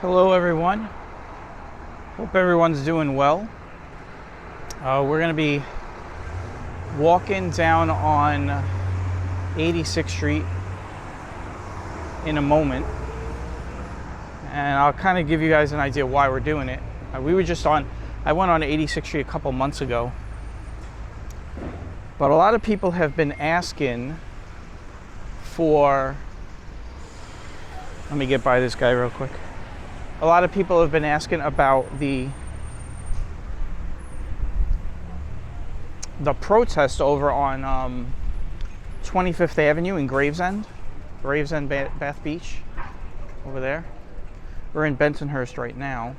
Hello everyone, hope everyone's doing well. We're going to be walking down on 86th Street in a moment, and I'll kind of give you guys an idea why we're doing it. I went on 86th Street a couple months ago, but a lot of people have been asking for, let me get by this guy real quick. A lot of people have been asking about the protest over on 25th Avenue in Gravesend, Bath Beach, over there. We're in Bensonhurst right now.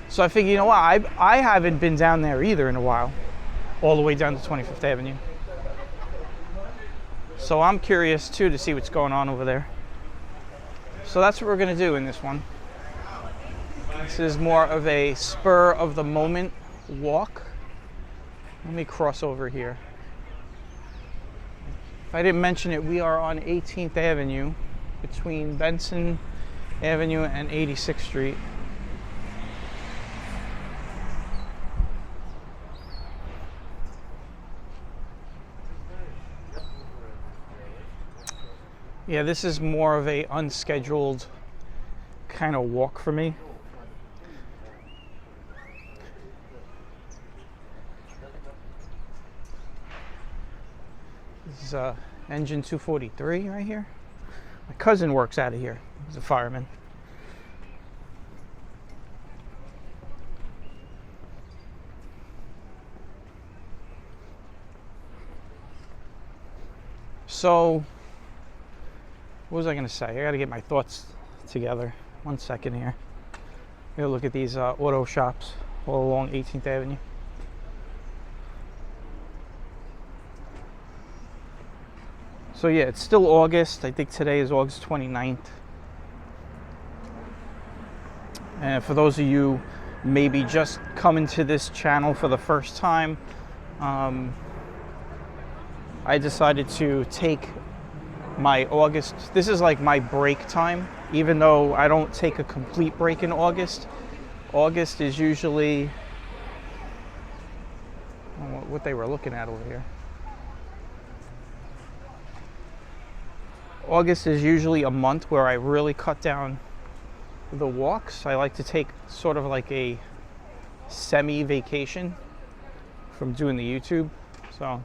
So I figured, you know what, I haven't been down there either in a while, all the way down to 25th Avenue. So I'm curious too to see what's going on over there. So that's what we're going to do in this one. This is more of a spur of the moment walk. Let me cross over here. If I didn't mention it, we are on 18th Avenue between Benson Avenue and 86th Street. Yeah, this is more of a unscheduled kind of walk for me. This is engine 243 right here. My cousin works out of here. He's a fireman. So, what was I going to say? I got to get my thoughts together. 1 second here. I'm going to look at these auto shops all along 18th Avenue. So yeah, it's still August. I think today is August 29th. And for those of you maybe just coming to this channel for the first time, I decided to take my August, this is like my break time, even though I don't take a complete break in August. August is usually, I don't know what they were looking at over here. August is usually a month where I really cut down the walks. I like to take sort of like a semi-vacation from doing the YouTube. So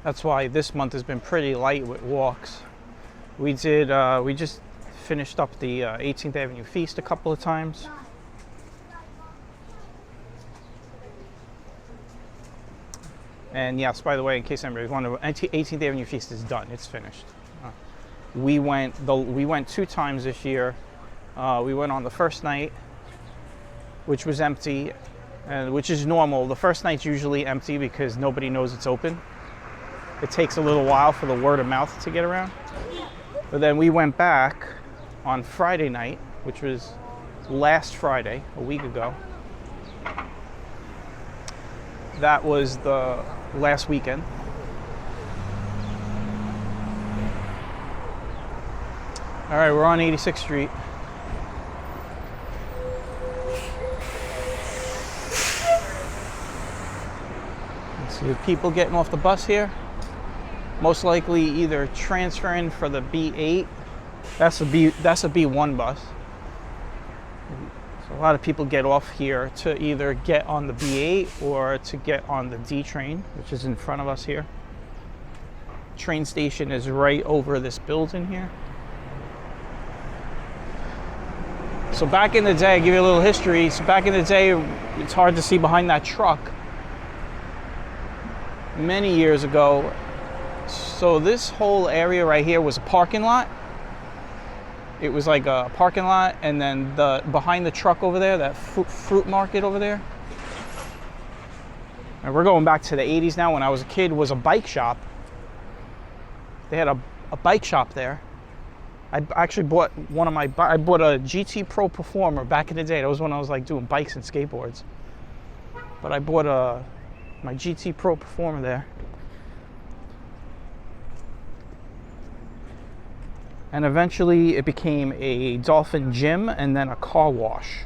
that's why this month has been pretty light with walks. We just finished up the 18th Avenue Feast a couple of times. And yes, by the way, in case anybody's wondering, 18th Avenue Feast is done. It's finished. We went 2 times this year. We went on the first night, which was empty, and which is normal. The first night's usually empty because nobody knows it's open. It takes a little while for the word of mouth to get around. But then we went back on Friday night, which was last Friday, a week ago. That was the last weekend. All right, we're on 86th Street. Let's see the people getting off the bus here. Most likely either transferring for the B8. That's a B1 bus. So a lot of people get off here to either get on the B8 or to get on the D train, which is in front of us here. Train station is right over this building here. So back in the day, I'll give you a little history. So back in the day, it's hard to see behind that truck. Many years ago, so this whole area right here was a parking lot. It was like a parking lot, and then behind the truck over there, that fruit market over there. And we're going back to the 80s now. When I was a kid, was a bike shop. They had a bike shop there. I actually bought I bought a GT Pro Performer back in the day. That was when I was like doing bikes and skateboards. But I bought my GT Pro Performer there. And eventually it became a dolphin gym and then a car wash.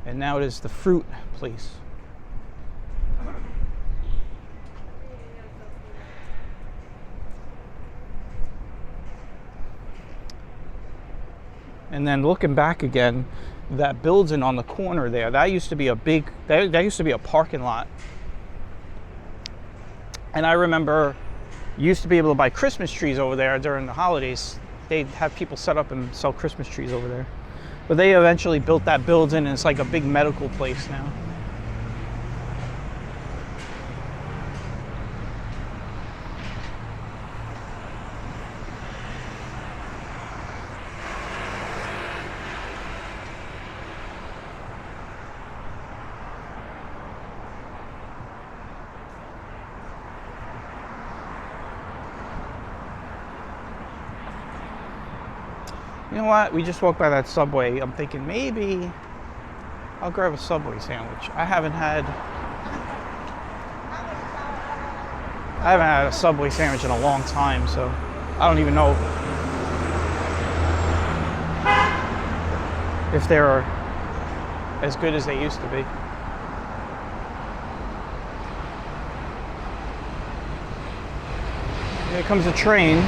And now it is the fruit place. And then looking back again, that building on the corner there, that used to be a big, that used to be a parking lot. And I remember you used to be able to buy Christmas trees over there during the holidays. They'd have people set up and sell Christmas trees over there. But they eventually built that building and it's like a big medical place now. You know what? We just walked by that Subway. I'm thinking maybe I'll grab a Subway sandwich. I haven't had a Subway sandwich in a long time, so I don't even know if they're as good as they used to be. Here comes a train.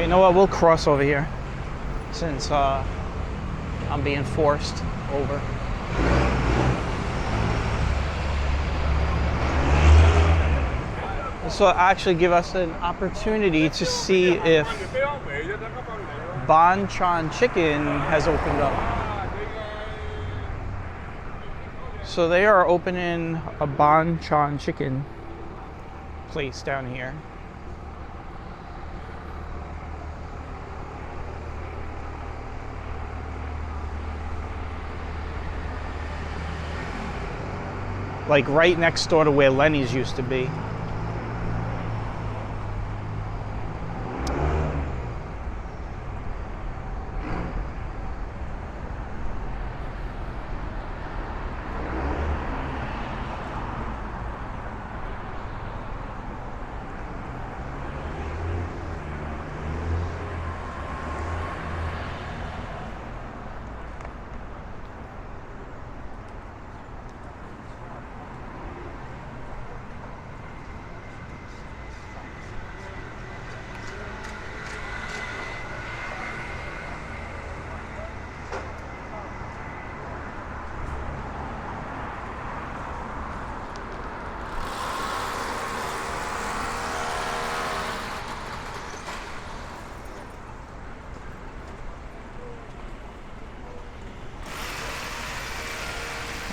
You know what, we'll cross over here since I'm being forced over. This will actually give us an opportunity to see if Banchan Chicken has opened up. So they are opening a Banchan Chicken place down here. Like right next door to where Lenny's used to be.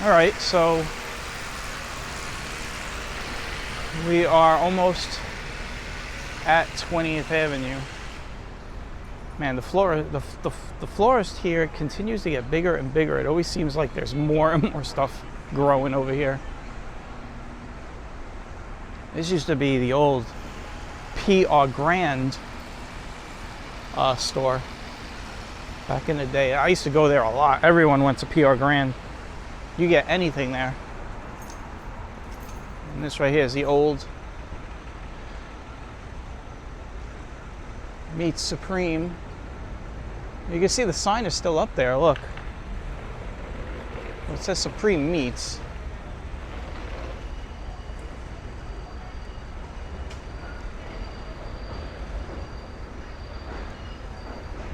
All right, so we are almost at 20th Avenue. Man, the florist here continues to get bigger and bigger. It always seems like there's more and more stuff growing over here. This used to be the old P.R. Grand store back in the day. I used to go there a lot. Everyone went to P.R. Grand. You get anything there. And this right here is the old Meats Supreme. You can see the sign is still up there, look. It says Supreme Meats.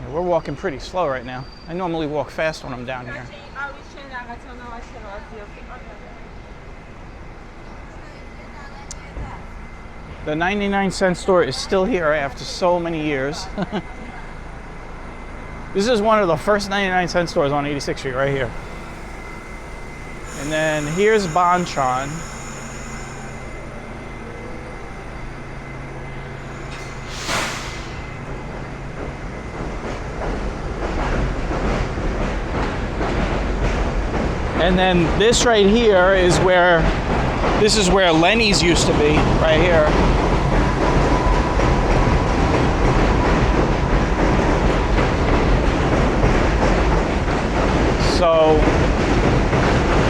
Yeah, we're walking pretty slow right now. I normally walk fast when I'm down here. The 99-cent store is still here after so many years. This is one of the first 99-cent stores on 86th Street right here. And then here's Banchan. And then this right here is where, this is where Lenny's used to be, right here. So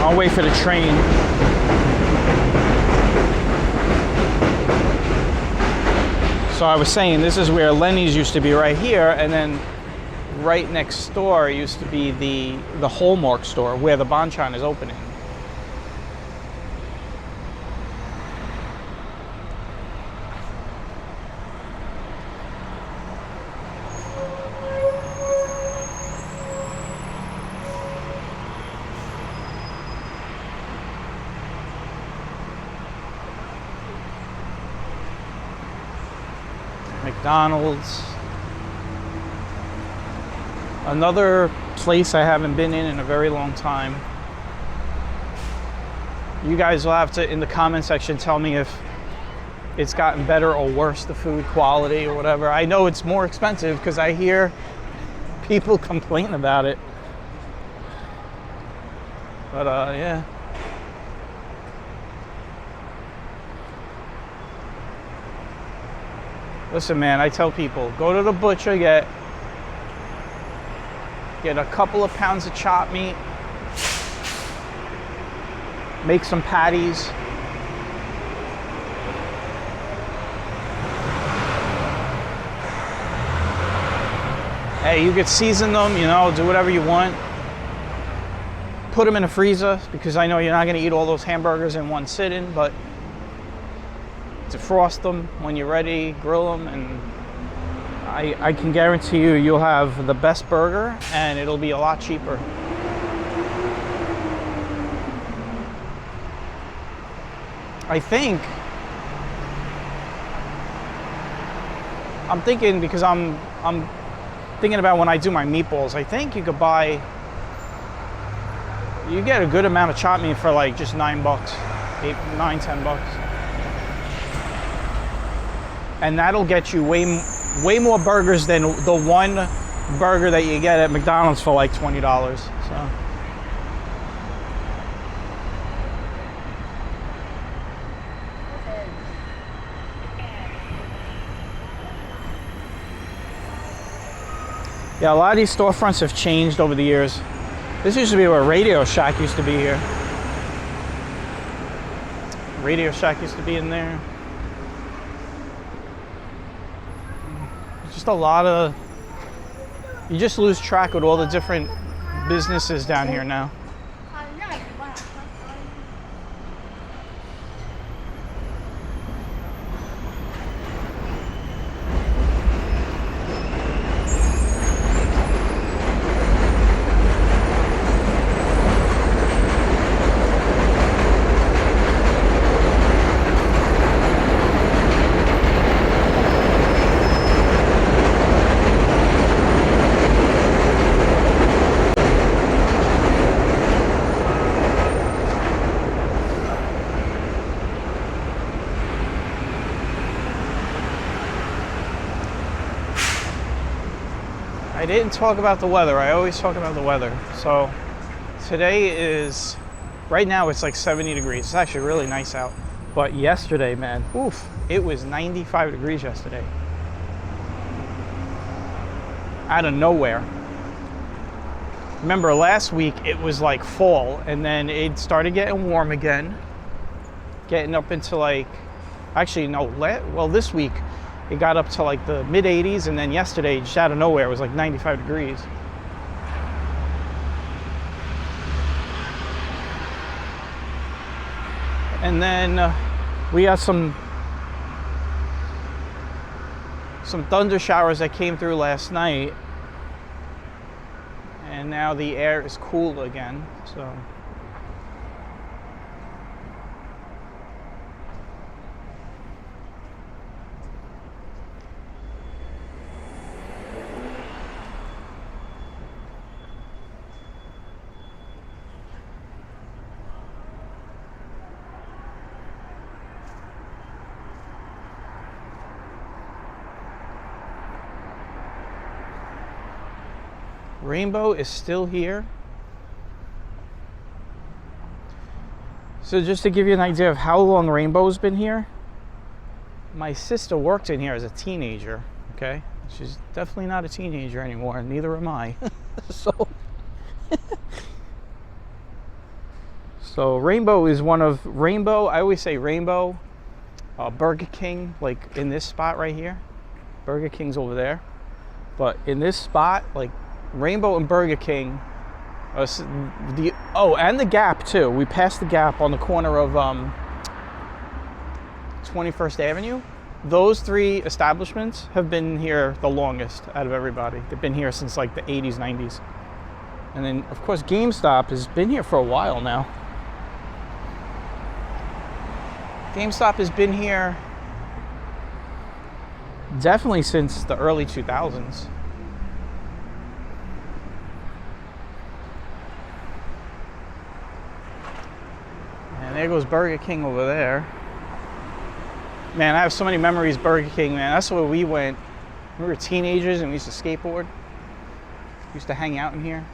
I'll wait for the train. So I was saying, this is where Lenny's used to be, right here, and then right next door used to be the Hallmark store where the Bonchon is opening. McDonald's. Another place I haven't been in a very long time. You guys will have to, in the comment section, tell me if it's gotten better or worse, the food quality or whatever. I know it's more expensive because I hear people complain about it. But yeah. Listen, man, I tell people, go to the butcher, get a couple of pounds of chopped meat, make some patties. Hey, you could season them, you know, do whatever you want. Put them in a freezer, because I know you're not going to eat all those hamburgers in one sitting, but defrost them when you're ready, grill them, and I can guarantee you, you'll have the best burger, and it'll be a lot cheaper. I think, I'm thinking, because I'm thinking about when I do my meatballs, I think you could buy, you get a good amount of chopped meat for like just $9, $10. And that'll get you way more burgers than the one burger that you get at McDonald's for like $20. So. Yeah, a lot of these storefronts have changed over the years. This used to be where Radio Shack used to be here. Radio Shack used to be in there. Just a lot of, you just lose track with all the different businesses down here now. I didn't talk about the weather. I always talk about the weather. So today is, right now it's like 70 degrees. It's actually really nice out. But yesterday, man, oof, it was 95 degrees yesterday. Out of nowhere. Remember last week it was like fall, and then it started getting warm again. Getting up into like, actually no, well this week it got up to like the mid 80s, and then yesterday, just out of nowhere, it was like 95 degrees. And then we got some thunder showers that came through last night, and now the air is cool again, so. Rainbow is still here. So just to give you an idea of how long Rainbow's been here, my sister worked in here as a teenager, okay? She's definitely not a teenager anymore, and neither am I. So Rainbow is one of, I always say Rainbow, Burger King, like in this spot right here. Burger King's over there. But in this spot, like Rainbow and Burger King, and the Gap too. We passed the Gap on the corner of 21st Avenue. Those three establishments have been here the longest out of everybody. They've been here since like the 80s, 90s. And then, of course, GameStop has been here for a while now. GameStop has been here definitely since the early 2000s. And there goes Burger King over there. Man, I have so many memories of Burger King, man. That's where we went. We were teenagers and we used to skateboard. We used to hang out in here.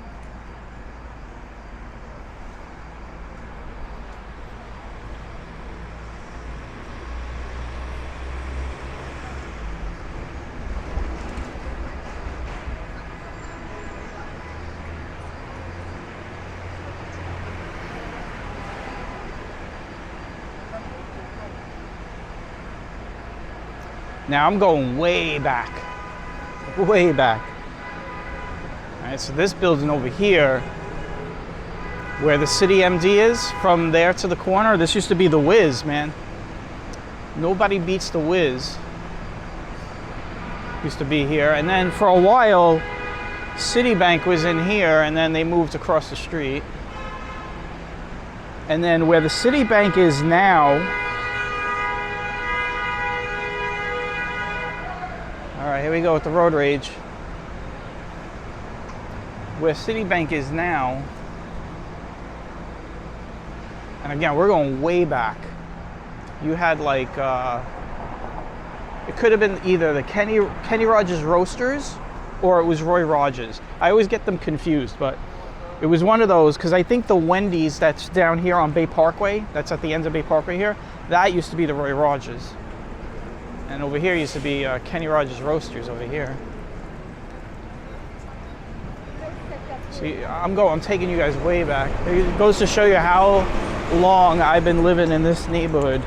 Now I'm going way back, way back. All right, so this building over here, where the City MD is, from there to the corner, this used to be the Wiz, man. Nobody beats the Wiz. Used to be here, and then for a while, Citibank was in here, and then they moved across the street. And then where the Citibank is now, all right, here we go with the road rage. Where Citibank is now, and again, we're going way back. You had like, it could have been either the Kenny Rogers Roasters or it was Roy Rogers. I always get them confused, but it was one of those, because I think the Wendy's that's down here on Bay Parkway, that's at the end of Bay Parkway here, that used to be the Roy Rogers. And over here used to be Kenny Rogers Roasters over here. See, I'm taking you guys way back. It goes to show you how long I've been living in this neighborhood.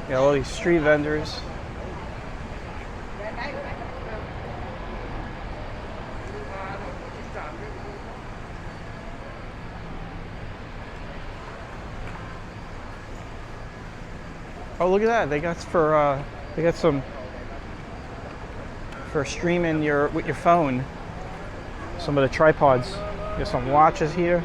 Yeah, all these street vendors. Oh, look at that! They got some for streaming with your phone. Some of the tripods. There's some watches here.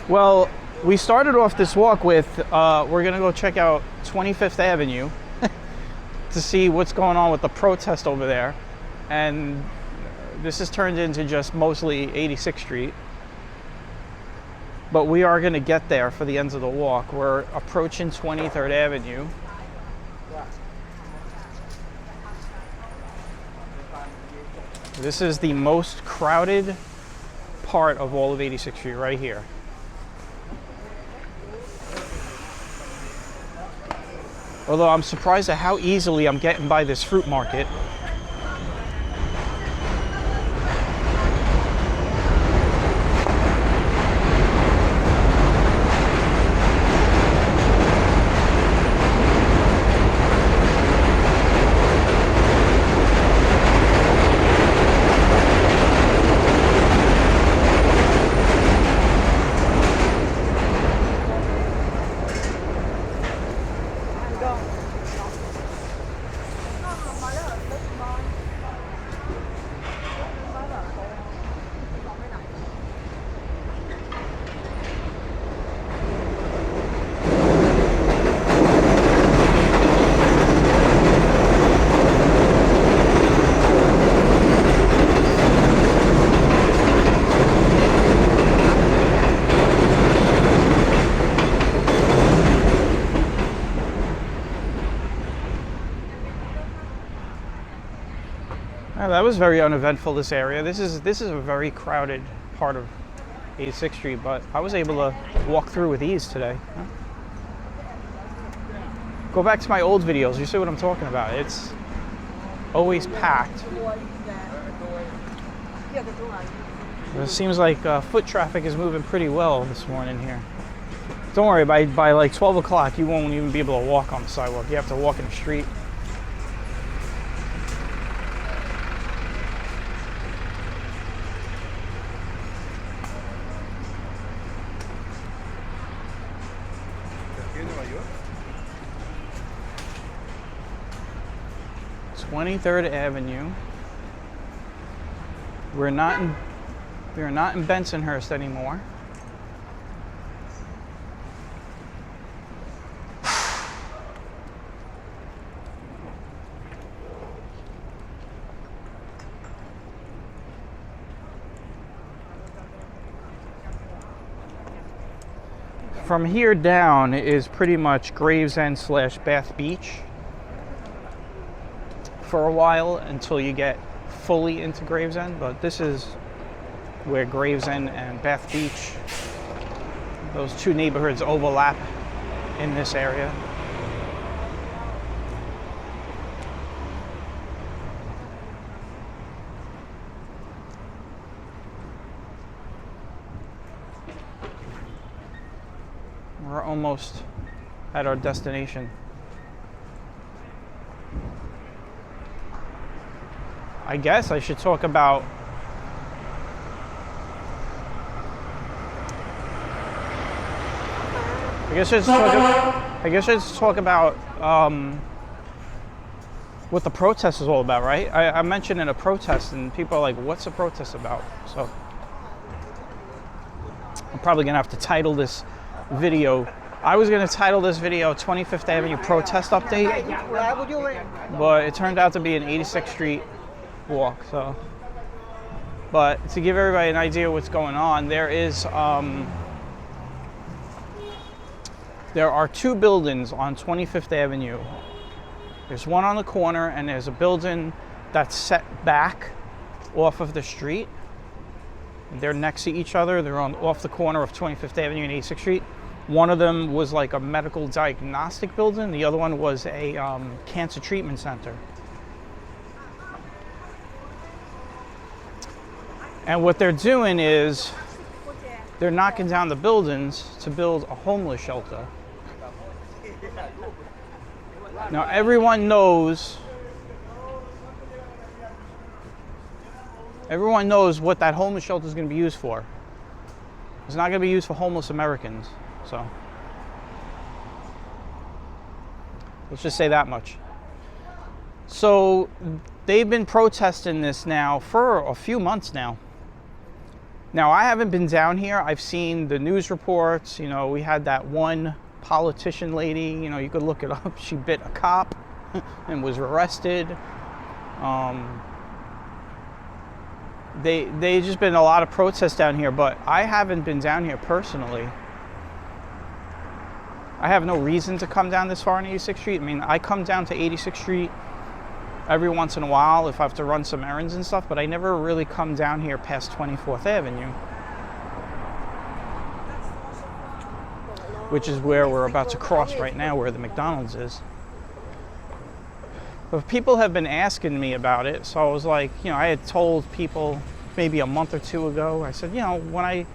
Well, we started off this walk with we're gonna go check out 25th Avenue to see what's going on with the protest over there, and this has turned into just mostly 86th Street. But we are going to get there for the ends of the walk. We're approaching 23rd Avenue. This is the most crowded part of all of 86th Street right here. Although I'm surprised at how easily I'm getting by this fruit market. That was very uneventful, this area. This is a very crowded part of 86th Street, but I was able to walk through with ease today. Go back to my old videos, you see what I'm talking about. It's always packed. It seems like foot traffic is moving pretty well this morning here. Don't worry, by like 12 o'clock you won't even be able to walk on the sidewalk. You have to walk in the street. Twenty-third Avenue. We're not in Bensonhurst anymore. From here down is pretty much Gravesend / Bath Beach for a while until you get fully into Gravesend, but this is where Gravesend and Bath Beach, those two neighborhoods overlap in this area. We're almost at our destination. I guess I should talk about I guess I should talk about what the protest is all about, right? I mentioned in a protest and people are like, what's a protest about? So I'm probably gonna have to title this video. I was gonna title this video 25th Avenue Protest Update, but it turned out to be an 86th Street walk. So, but to give everybody an idea of what's going on, there are two buildings on 25th Avenue. There's one on the corner and there's a building that's set back off of the street. They're next to each other. They're off the corner of 25th Avenue and 86th Street. One of them was like a medical diagnostic building. The other one was a cancer treatment center. And what they're doing is they're knocking down the buildings to build a homeless shelter. Now everyone knows what that homeless shelter is going to be used for. It's not going to be used for homeless Americans. So let's just say that much. So they've been protesting this now for a few months now. Now, I haven't been down here. I've seen the news reports. You know, we had that one politician lady, you know, you could look it up. She bit a cop and was arrested. They just been a lot of protests down here, but I haven't been down here personally. I have no reason to come down this far on 86th Street. I mean, I come down to 86th Street every once in a while if I have to run some errands and stuff, but I never really come down here past 24th Avenue, which is where we're about to cross right now, where the McDonald's is. But people have been asking me about it, so I was like, you know, I had told people maybe a month or two ago, I said, you know, when I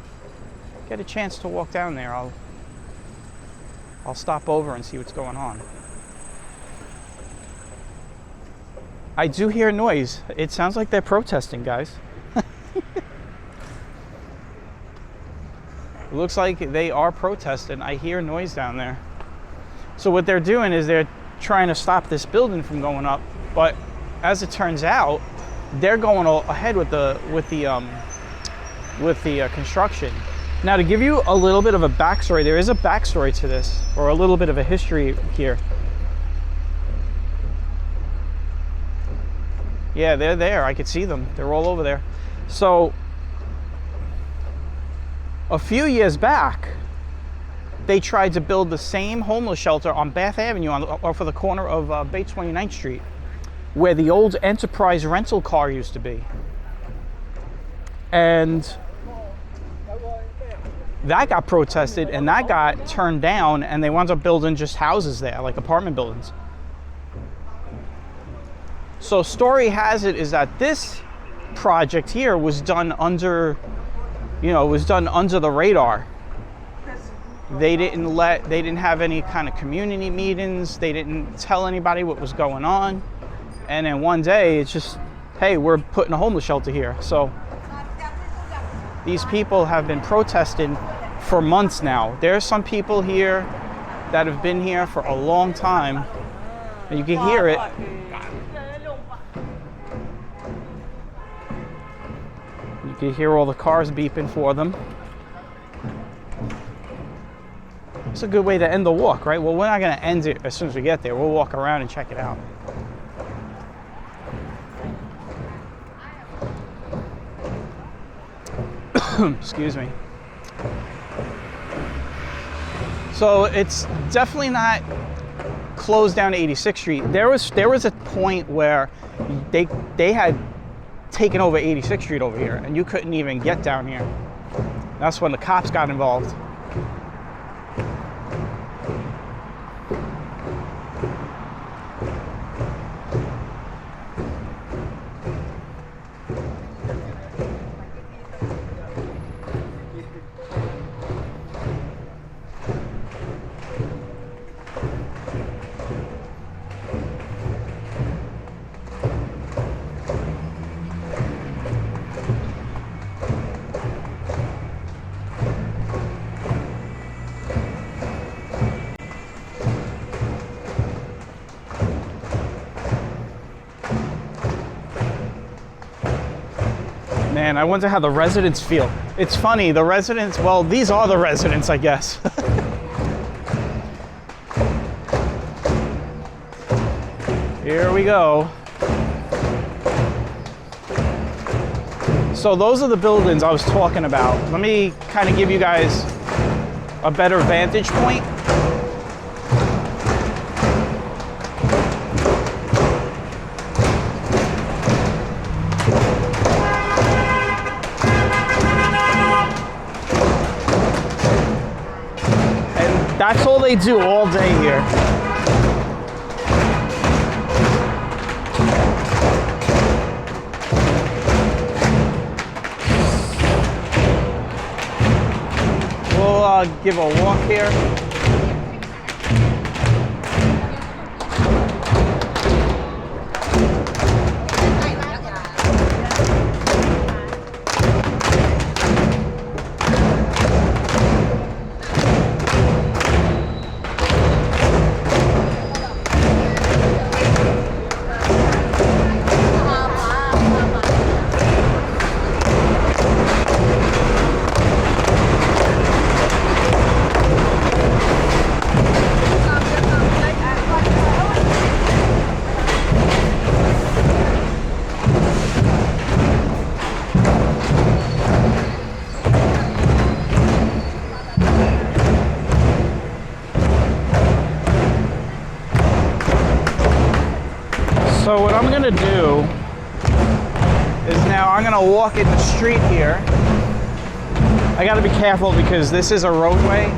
get a chance to walk down there, I'll stop over and see what's going on. I do hear noise. It sounds like they're protesting, guys. It looks like they are protesting. I hear noise down there. So what they're doing is they're trying to stop this building from going up, but as it turns out, they're going ahead with the construction. Now, to give you a little bit of a backstory, there is a backstory to this, or a little bit of a history here. Yeah, they're there. I could see them. They're all over there. So, a few years back, they tried to build the same homeless shelter on Bath Avenue off of the corner of Bay 29th Street. where the old Enterprise rental car used to be. And that got protested and that got turned down, and they wound up building just houses there, like apartment buildings. So story has it is that this project here was done under, under the radar. They didn't have any kind of community meetings. They didn't tell anybody what was going on. And then one day it's just, hey, we're putting a homeless shelter here. So these people have been protesting for months now. There's some people here that have been here for a long time, and you can hear it. You can hear all the cars beeping for them. It's a good way to end the walk, right? Well, we're not going to end it as soon as we get there. We'll walk around and check it out. Excuse me. So it's definitely not closed down to 86th Street. There was a point where they had taken over 86th Street over here, and you couldn't even get down here. That's when the cops got involved. Man, I wonder how the residents feel. It's funny, the residents, well, these are the residents, I guess. Here we go. So those are the buildings I was talking about. Let me kind of give you guys a better vantage point. That's all they do all day here. We'll give a walk here. So what I'm gonna do is now I'm gonna walk in the street here. I gotta be careful because this is a roadway.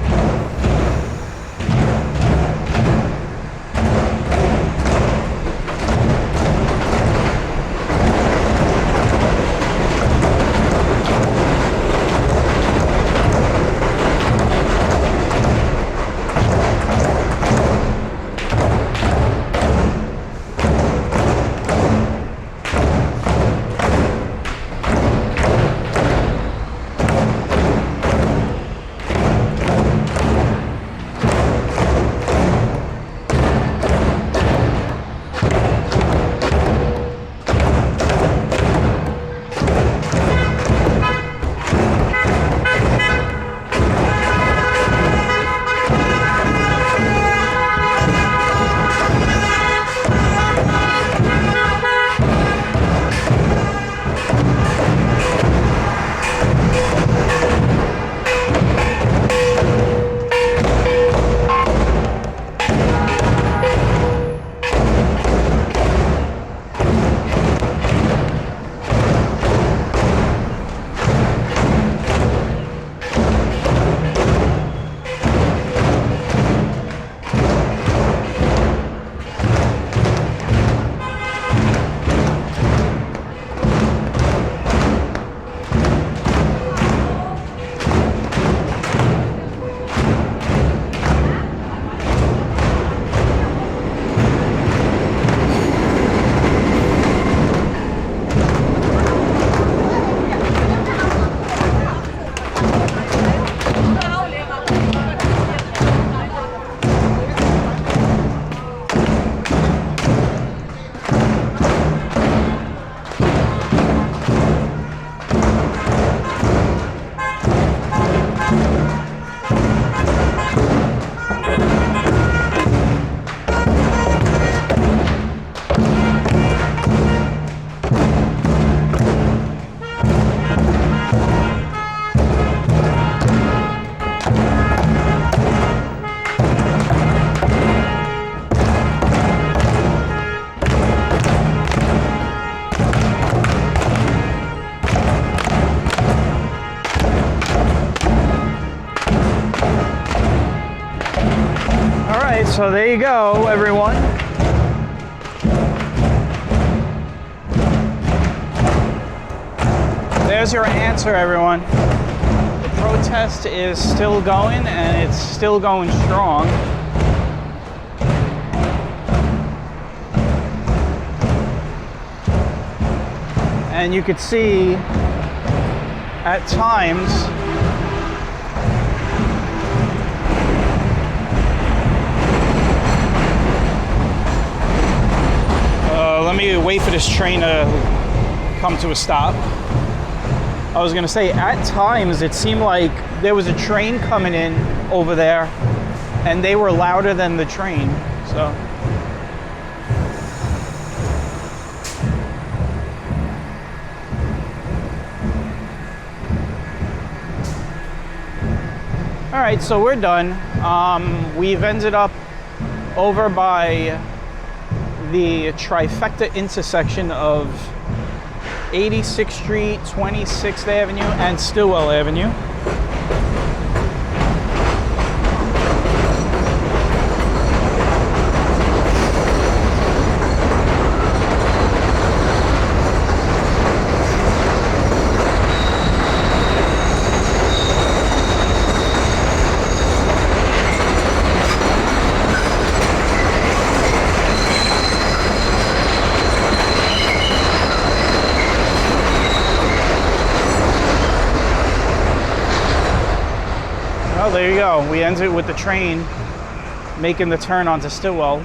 So there you go, everyone. There's your answer, everyone. The protest is still going, and it's still going strong. And you could see at times let me wait for this train to come to a stop. I was gonna say, at times it seemed like there was a train coming in over there and they were louder than the train. So all right, so we're done. We've ended up over by the trifecta intersection of 86th Street, 26th Avenue, and Stillwell Avenue. Well, there you go. We ended with the train making the turn onto Stillwell.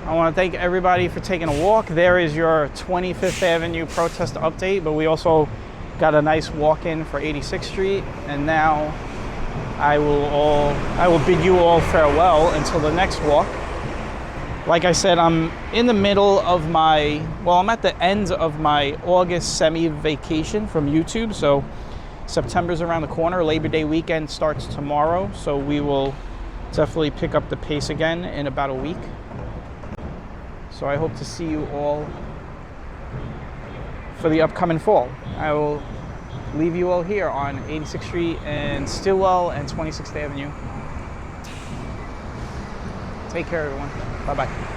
I want to thank everybody for taking a walk. There is your 25th Avenue protest update, but we also got a nice walk-in for 86th Street. And now I will bid you all farewell until the next walk. Like I said, I'm in the middle of I'm at the end of my August semi-vacation from YouTube, so September's around the corner. Labor Day weekend starts tomorrow, so we will definitely pick up the pace again in about a week. So I hope to see you all for the upcoming fall. I will leave you all here on 86th Street and Stillwell and 26th Avenue. Take care, everyone. Bye-bye.